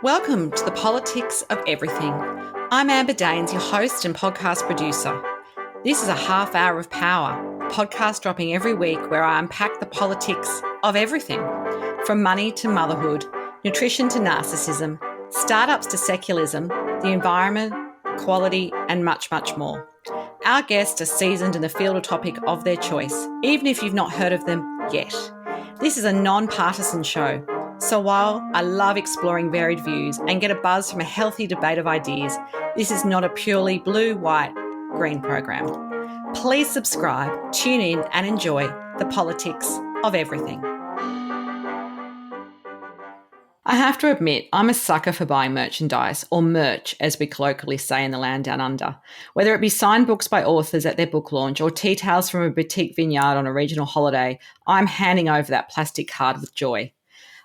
Welcome to the Politics of Everything. I'm Amber Daines, your host and podcast producer. This is a half hour of power, a podcast dropping every week where I unpack the politics of everything, from money to motherhood, nutrition to narcissism, startups to secularism, the environment, quality, and much, much more. Our guests are seasoned in the field or topic of their choice, even if you've not heard of them yet. This is a non-partisan show. So while I love exploring varied views and get a buzz from a healthy debate of ideas, this is not a purely blue, white, green program. Please subscribe, tune in and enjoy the politics of everything. I have to admit, I'm a sucker for buying merchandise, or merch as we colloquially say in the land down under. Whether it be signed books by authors at their book launch or tea towels from a boutique vineyard on a regional holiday, I'm handing over that plastic card with joy.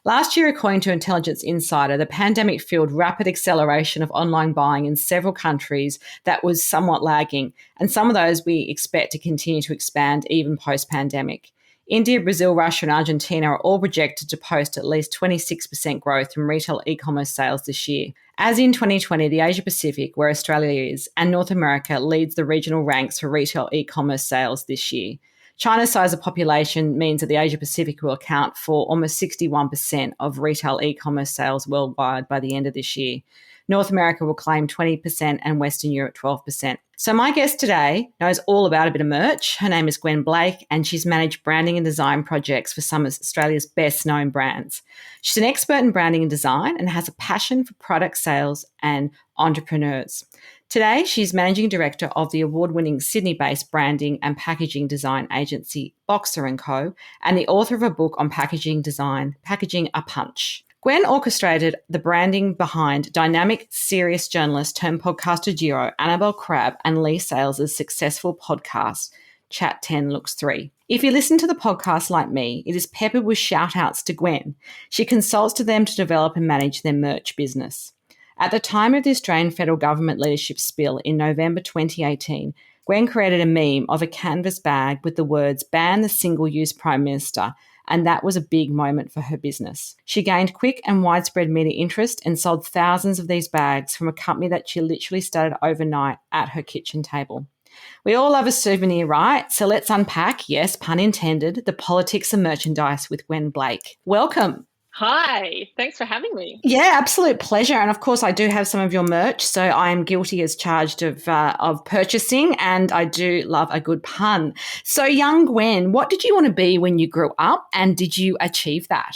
Last year, according to Intelligence Insider, the pandemic fueled rapid acceleration of online buying in several countries that was somewhat lagging, and some of those we expect to continue to expand even post-pandemic. India, Brazil, Russia and Argentina are all projected to post at least 26% growth in retail e-commerce sales this year. As in 2020, the Asia Pacific, where Australia is, and North America leads the regional ranks for retail e-commerce sales this year. China's size of population means that the Asia Pacific will account for almost 61% of retail e-commerce sales worldwide by the end of this year. North America will claim 20% and Western Europe 12%. So my guest today knows all about a bit of merch. Her name is Gwen Blake and she's managed branding and design projects for some of Australia's best known brands. She's an expert in branding and design and has a passion for product sales and entrepreneurs. Today, she's managing director of the award-winning Sydney-based branding and packaging design agency Boxer & Co. and the author of a book on packaging design, Packaging a Punch. Gwen orchestrated the branding behind dynamic, serious journalist turned podcaster duo Annabelle Crabb and Lee Sales' successful podcast, Chat 10 Looks 3. If you listen to the podcast like me, it is peppered with shout-outs to Gwen. She consults to them to develop and manage their merch business. At the time of the Australian federal government leadership spill in November 2018, Gwen created a meme of a canvas bag with the words, "Ban the single-use Prime Minister," and that was a big moment for her business. She gained quick and widespread media interest and sold thousands of these bags from a company that she literally started overnight at her kitchen table. We all love a souvenir, right? So let's unpack, yes, pun intended, the politics of merchandise with Gwen Blake. Welcome. Hi, thanks for having me. Yeah, absolute pleasure. And of course, I do have some of your merch, so I am guilty as charged of purchasing, and I do love a good pun. So, young Gwen, what did you want to be when you grew up, and did you achieve that?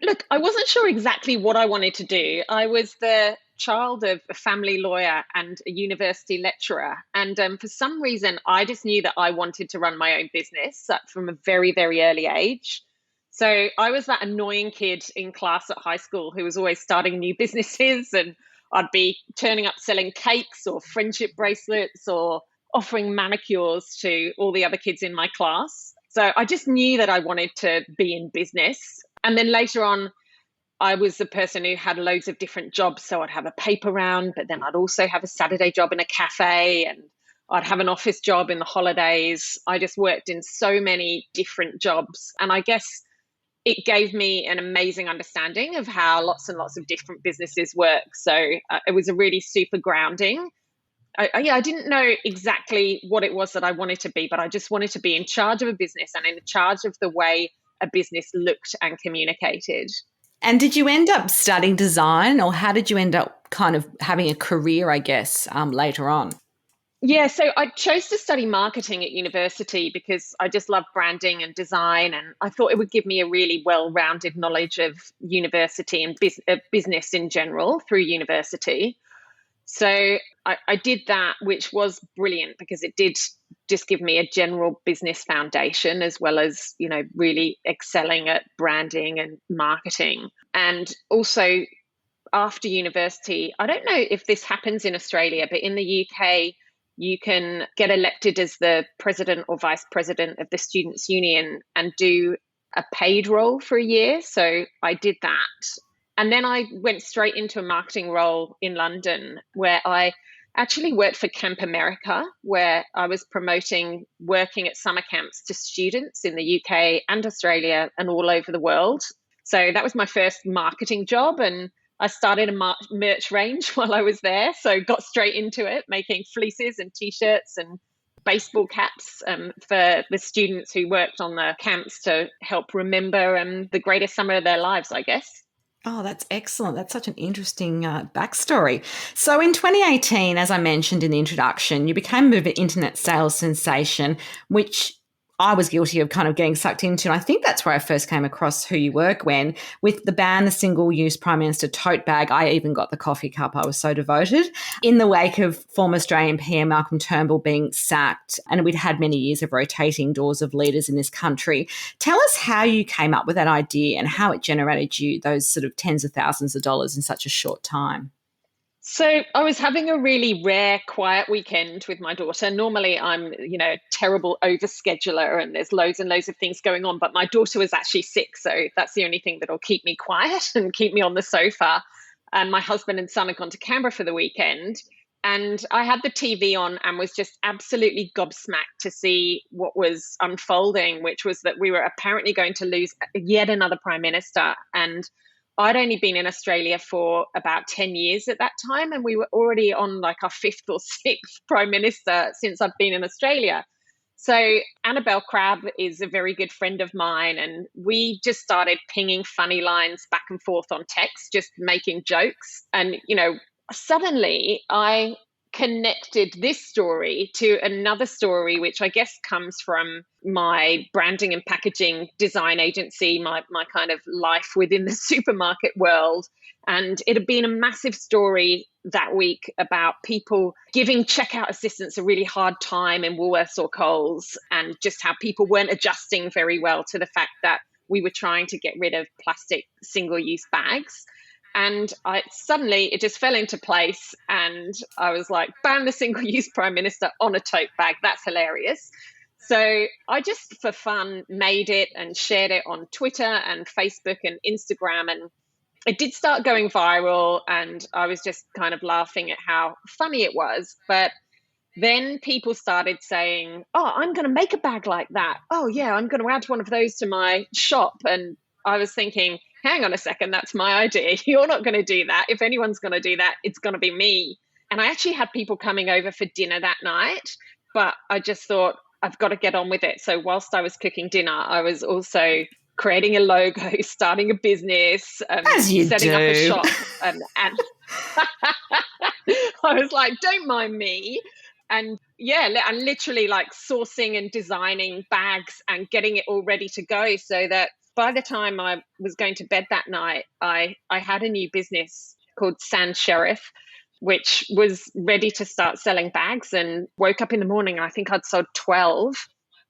Look, I wasn't sure exactly what I wanted to do. I was the child of a family lawyer and a university lecturer, and for some reason, I just knew that I wanted to run my own business from a very, very early age. So I was that annoying kid in class at high school who was always starting new businesses, and I'd be turning up selling cakes or friendship bracelets or offering manicures to all the other kids in my class. So I just knew that I wanted to be in business. And then later on, I was the person who had loads of different jobs. So I'd have a paper round, but then I'd also have a Saturday job in a cafe, and I'd have an office job in the holidays. I just worked in so many different jobs. And I guess it gave me an amazing understanding of how lots and lots of different businesses work. So it was a really super grounding. I didn't know exactly what it was that I wanted to be, but I just wanted to be in charge of a business and in charge of the way a business looked and communicated. And did you end up studying design, or how did you end up kind of having a career, I guess, later on? Yeah, so I chose to study marketing at university because I just love branding and design, and I thought it would give me a really well-rounded knowledge of university and business in general through university. So I did that, which was brilliant because it did just give me a general business foundation as well as, really excelling at branding and marketing. And also after university, I don't know if this happens in Australia, but in the UK, you can get elected as the president or vice president of the Students' Union and do a paid role for a year. So I did that. And then I went straight into a marketing role in London, where I actually worked for Camp America, where I was promoting working at summer camps to students in the UK and Australia and all over the world. So that was my first marketing job. And I started a merch range while I was there. So got straight into it, making fleeces and T-shirts and baseball caps for the students who worked on the camps to help remember the greatest summer of their lives, I guess. Oh, that's excellent. That's such an interesting backstory. So in 2018, as I mentioned in the introduction, you became an internet sales sensation, which I was guilty of kind of getting sucked into. And I think that's where I first came across who you were, Gwen. With the ban the single-use Prime Minister tote bag, I even got the coffee cup. I was so devoted. In the wake of former Australian PM Malcolm Turnbull being sacked, and we'd had many years of rotating doors of leaders in this country, tell us how you came up with that idea and how it generated you those sort of tens of thousands of dollars in such a short time. So I was having a really rare, quiet weekend with my daughter. Normally I'm, terrible overscheduler and there's loads and loads of things going on, but my daughter was actually sick. So that's the only thing that'll keep me quiet and keep me on the sofa. And my husband and son had gone to Canberra for the weekend. And I had the TV on and was just absolutely gobsmacked to see what was unfolding, which was that we were apparently going to lose yet another prime minister. And I'd only been in Australia for about 10 years at that time, and we were already on like our fifth or sixth prime minister since I've been in Australia. So Annabelle Crabb is a very good friend of mine, and we just started pinging funny lines back and forth on text, just making jokes. And, suddenly I connected this story to another story, which I guess comes from my branding and packaging design agency, my kind of life within the supermarket world. And it had been a massive story that week about people giving checkout assistants a really hard time in Woolworths or Coles, and just how people weren't adjusting very well to the fact that we were trying to get rid of plastic single-use bags. And suddenly it just fell into place. And I was like, ban the single-use prime minister on a tote bag. That's hilarious. So I just, for fun, made it and shared it on Twitter and Facebook and Instagram. And it did start going viral. And I was just kind of laughing at how funny it was. But then people started saying, oh, I'm going to make a bag like that. Oh, yeah, I'm going to add one of those to my shop. And I was thinking, hang on a second, that's my idea. You're not going to do that. If anyone's going to do that, it's going to be me. And I actually had people coming over for dinner that night, but I just thought, I've got to get on with it. So whilst I was cooking dinner, I was also creating a logo, starting a business, setting up a shop. And I was like, don't mind me. And I'm literally like sourcing and designing bags and getting it all ready to go, so that by the time I was going to bed that night, I had a new business called Sans Sheriff, which was ready to start selling bags, and woke up in the morning and I think I'd sold 12.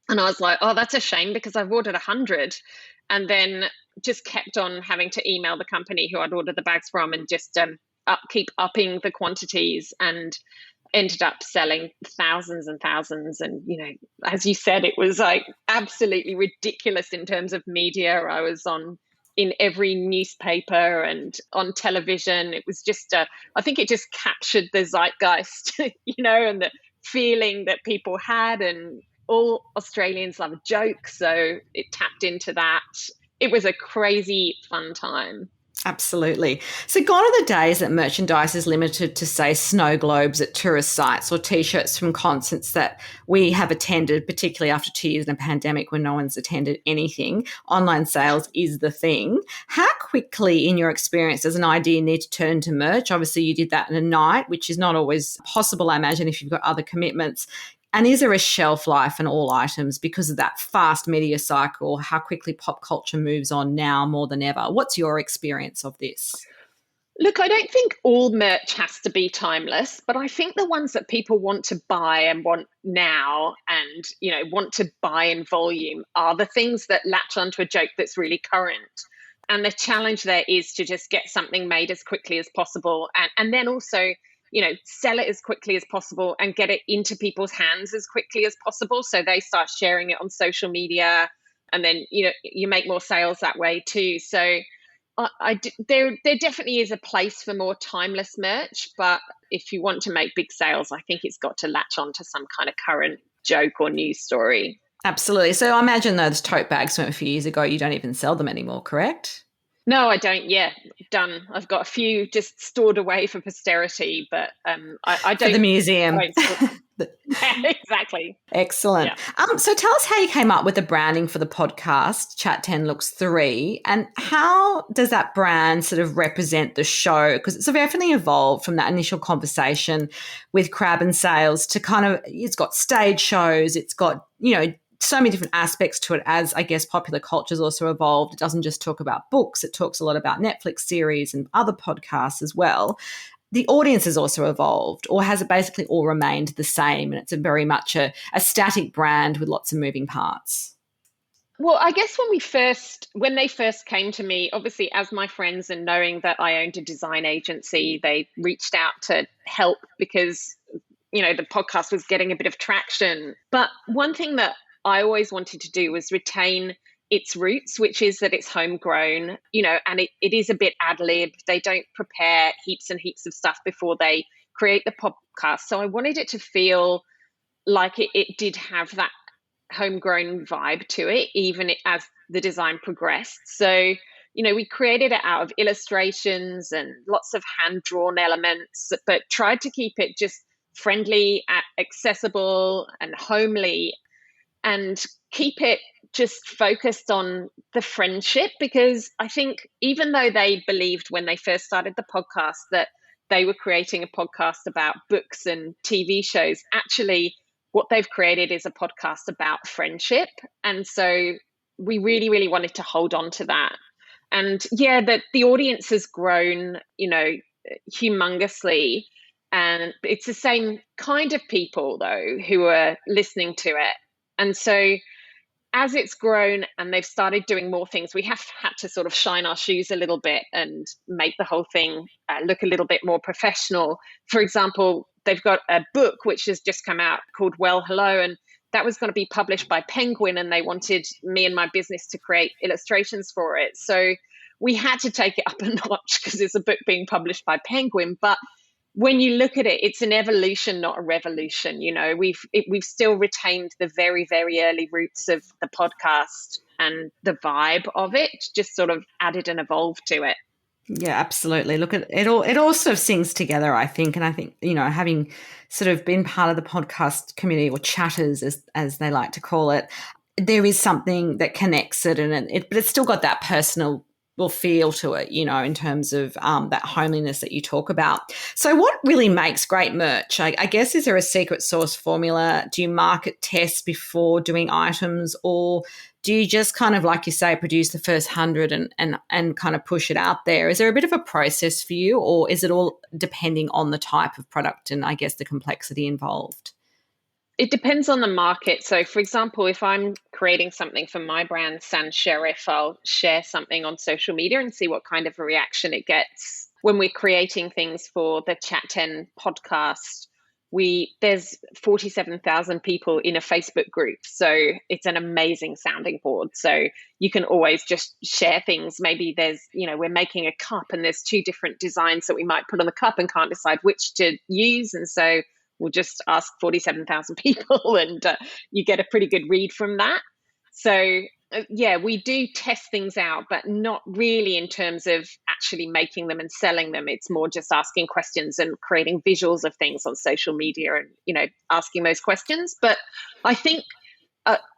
And I was like, oh, that's a shame because I've ordered 100. And then just kept on having to email the company who I'd ordered the bags from and just keep upping the quantities, and ended up selling thousands and thousands. And, as you said, it was like absolutely ridiculous in terms of media. I was in every newspaper and on television. It was just, I think it just captured the zeitgeist, and the feeling that people had. And all Australians love a joke. So it tapped into that. It was a crazy fun time. Absolutely. So gone are the days that merchandise is limited to, say, snow globes at tourist sites or T-shirts from concerts that we have attended, particularly after 2 years in a pandemic when no one's attended anything. Online sales is the thing. How quickly, in your experience, does an idea need to turn to merch? Obviously, you did that in a night, which is not always possible, I imagine, if you've got other commitments. And is there a shelf life in all items because of that fast media cycle, how quickly pop culture moves on now more than ever? What's your experience of this? Look, I don't think all merch has to be timeless, but I think the ones that people want to buy and want now and, want to buy in volume are the things that latch onto a joke that's really current. And the challenge there is to just get something made as quickly as possible. And then also, sell it as quickly as possible and get it into people's hands as quickly as possible. So they start sharing it on social media, and then, you make more sales that way too. So there definitely is a place for more timeless merch, but if you want to make big sales, I think it's got to latch on to some kind of current joke or news story. Absolutely. So I imagine those tote bags from a few years ago, you don't even sell them anymore, correct? No, I don't. Yeah, done. I've got a few just stored away for posterity, but I For the don't. museum. Yeah, exactly. Excellent. Yeah. So tell us how you came up with the branding for the podcast, Chat 10 Looks 3, and how does that brand sort of represent the show? Because it's definitely evolved from that initial conversation with Crab and Sales to kind of, it's got stage shows, it's got, so many different aspects to it as, I guess, popular culture's also evolved. It doesn't just talk about books, it talks a lot about Netflix series and other podcasts as well. The audience has also evolved, or has it basically all remained the same and it's a very much a static brand with lots of moving parts? Well, I guess when they first came to me, obviously as my friends and knowing that I owned a design agency, they reached out to help because, the podcast was getting a bit of traction. But one thing that I always wanted to do was retain its roots, which is that it's homegrown, and it is a bit ad lib. They don't prepare heaps and heaps of stuff before they create the podcast. So I wanted it to feel like it did have that homegrown vibe to it, even as the design progressed. So, we created it out of illustrations and lots of hand-drawn elements, but tried to keep it just friendly, accessible and homely, and keep it just focused on the friendship, because I think even though they believed when they first started the podcast that they were creating a podcast about books and TV shows, actually what they've created is a podcast about friendship. And so we really, really wanted to hold on to that. And yeah, the audience has grown, humongously. And it's the same kind of people, though, who are listening to it. And so as it's grown and they've started doing more things, we have had to sort of shine our shoes a little bit and make the whole thing look a little bit more professional. For example, they've got a book which has just come out called Well Hello, and that was going to be published by Penguin, and they wanted me and my business to create illustrations for it. So we had to take it up a notch because it's a book being published by Penguin. But when you look at it, it's an evolution, not a revolution. We've still retained the very, very early roots of the podcast and the vibe of it, just sort of added and evolved to it. Yeah, absolutely. Look, at it all sort of sings together, I think. And I think, having sort of been part of the podcast community, or chatters as they like to call it, there is something that connects it, but it's still got that personal feel to it, in terms of that homeliness that you talk about. So what really makes great merch? I guess, is there a secret sauce formula? Do you market test before doing items, or do you just kind of, like you say, produce the first 100 and kind of push it out there? Is there a bit of a process for you, or is it all depending on the type of product and, I guess, the complexity involved? It depends on the market. So, for example, if I'm creating something for my brand, Sans Sheriff, I'll share something on social media and see what kind of a reaction it gets. When we're creating things for the Chat 10 podcast, there's 47,000 people in a Facebook group. So it's an amazing sounding board. So you can always just share things. Maybe we're making a cup and there's 2 different designs that we might put on the cup and can't decide which to use. And so we'll just ask 47,000 people and you get a pretty good read from that. So yeah, we do test things out, but not really in terms of actually making them and selling them. It's more just asking questions and creating visuals of things on social media and, asking those questions. But I think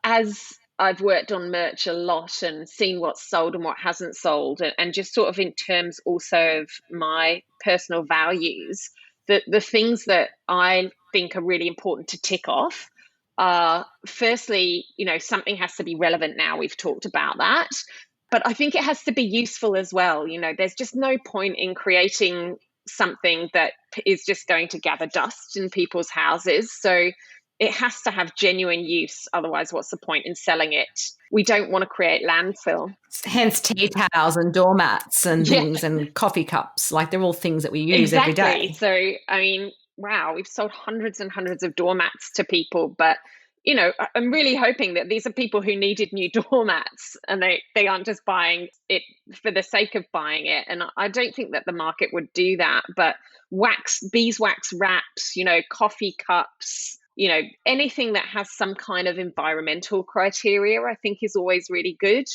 as I've worked on merch a lot and seen what's sold and what hasn't sold, and just sort of in terms also of my personal values, the things that I think are really important to tick off are, firstly, something has to be relevant now. We've talked about that. But I think it has to be useful as well. There's just no point in creating something that is just going to gather dust in people's houses. So it has to have genuine use. Otherwise, what's the point in selling it? We don't want to create landfill. Hence tea towels and doormats and things, and coffee cups. Like, they're all things that we use every day. So, I mean, wow, we've sold hundreds and hundreds of doormats to people. But, I'm really hoping that these are people who needed new doormats and they aren't just buying it for the sake of buying it. And I don't think that the market would do that. But beeswax wraps, coffee cups, anything that has some kind of environmental criteria, I think is always really good.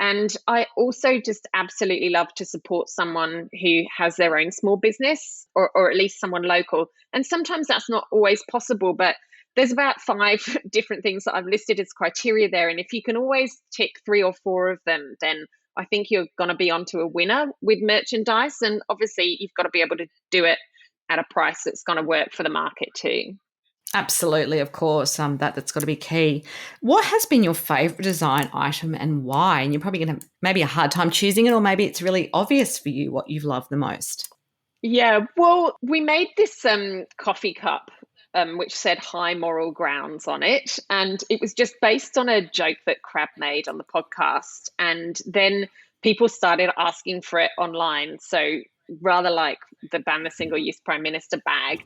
And I also just absolutely love to support someone who has their own small business, or at least someone local. And sometimes that's not always possible, but there's about 5 different things that I've listed as criteria there. And if you can always tick 3 or 4 of them, then I think you're going to be onto a winner with merchandise. And obviously, you've got to be able to do it at a price that's going to work for the market too. Absolutely, of course. That's got to be key. What has been your favourite design item and why? And you're probably going to have maybe a hard time choosing it, or maybe it's really obvious for you what you've loved the most. Yeah, well, we made this coffee cup which said high moral grounds on it. And it was just based on a joke that Crab made on the podcast. And then people started asking for it online. So rather like the ban the single-use Prime Minister bag,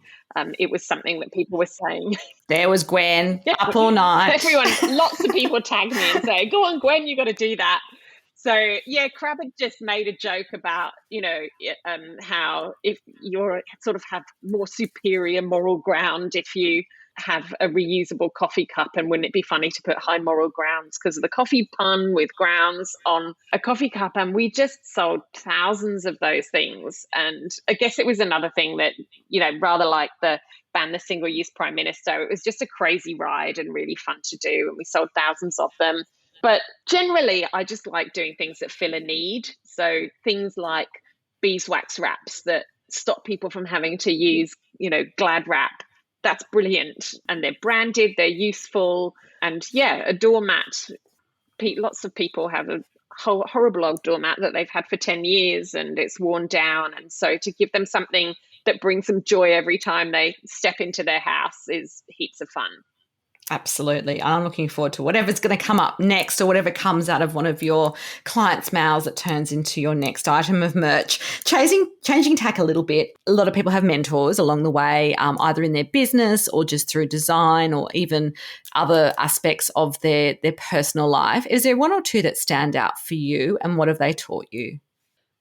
it was something that people were saying. There was Gwen, up all night. Everyone, lots of people tagged me and say, go on, Gwen, you got to do that. So, yeah, Crab had just made a joke about, how if you're sort of have more superior moral ground if you have a reusable coffee cup, and wouldn't it be funny to put high moral grounds because of the coffee pun with grounds on a coffee cup. And we just sold thousands of those things. And I guess it was another thing that, rather like the ban the single-use Prime Minister, it was just a crazy ride and really fun to do. And we sold thousands of them. But generally, I just like doing things that fill a need. So things like beeswax wraps that stop people from having to use, Glad wrap. That's brilliant. And they're branded, they're useful. And yeah, a doormat. Lots of people have a horrible old doormat that they've had for 10 years and it's worn down. And so to give them something that brings them joy every time they step into their house is heaps of fun. Absolutely. I'm looking forward to whatever's going to come up next, or whatever comes out of one of your clients' mouths that turns into your next item of merch. Changing tack a little bit, a lot of people have mentors along the way, either in their business or just through design or even other aspects of their personal life. Is there one or two that stand out for you, and what have they taught you?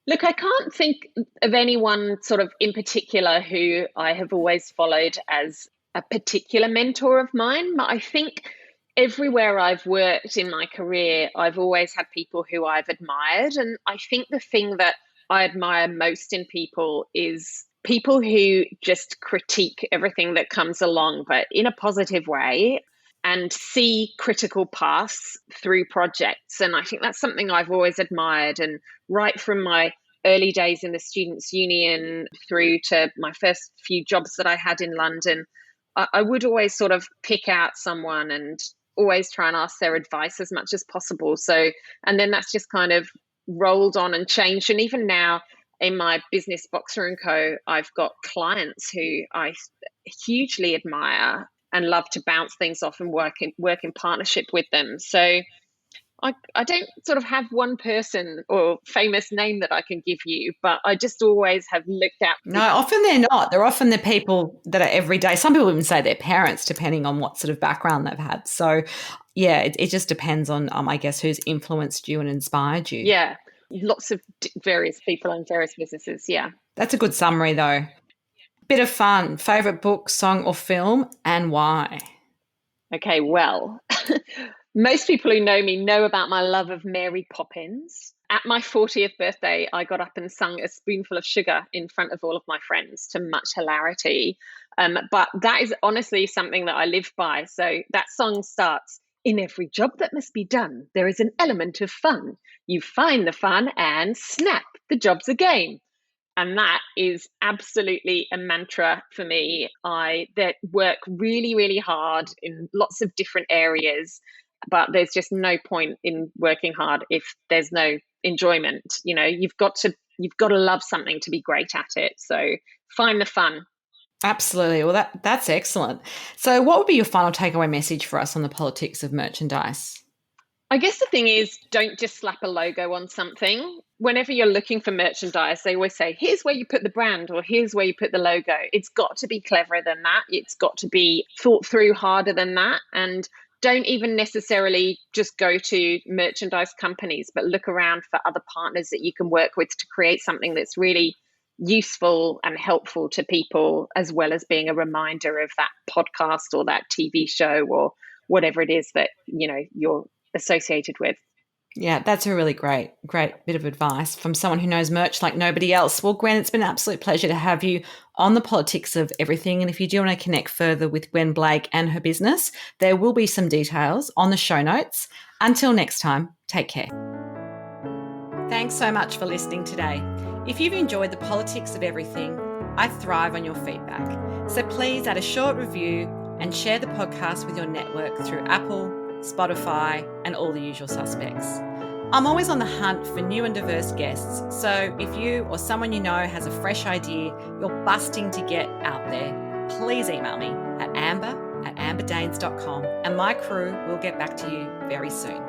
Look, I can't think of anyone sort of in particular who I have always followed as a particular mentor of mine. I think everywhere I've worked in my career, I've always had people who I've admired. And I think the thing that I admire most in people is people who just critique everything that comes along, but in a positive way, and see critical paths through projects. And I think that's something I've always admired. And right from my early days in the Students' Union through to my first few jobs that I had in London, I would always sort of pick out someone and always try and ask their advice as much as possible. So, and then that's just kind of rolled on and changed. And even now in my business, Boxer & Co., I've got clients who I hugely admire and love to bounce things off and work in partnership with them. So I don't sort of have one person or famous name that I can give you, but I just always have looked at. No, often they're not. They're often the people that are everyday. Some people even say their parents, depending on what sort of background they've had. So, yeah, it just depends on, I guess, who's influenced you and inspired you. Yeah, lots of various people and various businesses, yeah. That's a good summary, though. Bit of fun. Favourite book, song or film, and why? Okay, well, most people who know me know about my love of Mary Poppins. At my 40th birthday, I got up and sung A Spoonful of Sugar in front of all of my friends to much hilarity. But that is honestly something that I live by. So that song starts, in every job that must be done, there is an element of fun. You find the fun and snap, the job's a game. And that is absolutely a mantra for me. I work really, really hard in lots of different areas, but there's just no point in working hard if there's no enjoyment. You've got to love something to be great at it. So find the fun. Absolutely. Well, that's excellent. So what would be your final takeaway message for us on the politics of merchandise? I guess the thing is, don't just slap a logo on something. Whenever you're looking for merchandise, they always say, here's where you put the brand or here's where you put the logo. It's got to be cleverer than that. It's got to be thought through harder than that. And don't even necessarily just go to merchandise companies, but look around for other partners that you can work with to create something that's really useful and helpful to people, as well as being a reminder of that podcast or that TV show or whatever it is that, you're associated with. Yeah, that's a really great bit of advice from someone who knows merch like nobody else. Well, Gwen, it's been an absolute pleasure to have you on the politics of everything. And if you do want to connect further with Gwen Blake and her business, there will be some details on the show notes. Until next time, take care. Thanks so much for listening today. If you've enjoyed the politics of everything, I thrive on your feedback. So please add a short review and share the podcast with your network through Apple, Spotify, and all the usual suspects. I'm always on the hunt for new and diverse guests, so if you or someone you know has a fresh idea you're busting to get out there, please email me at amber@amberdanes.com and my crew will get back to you very soon.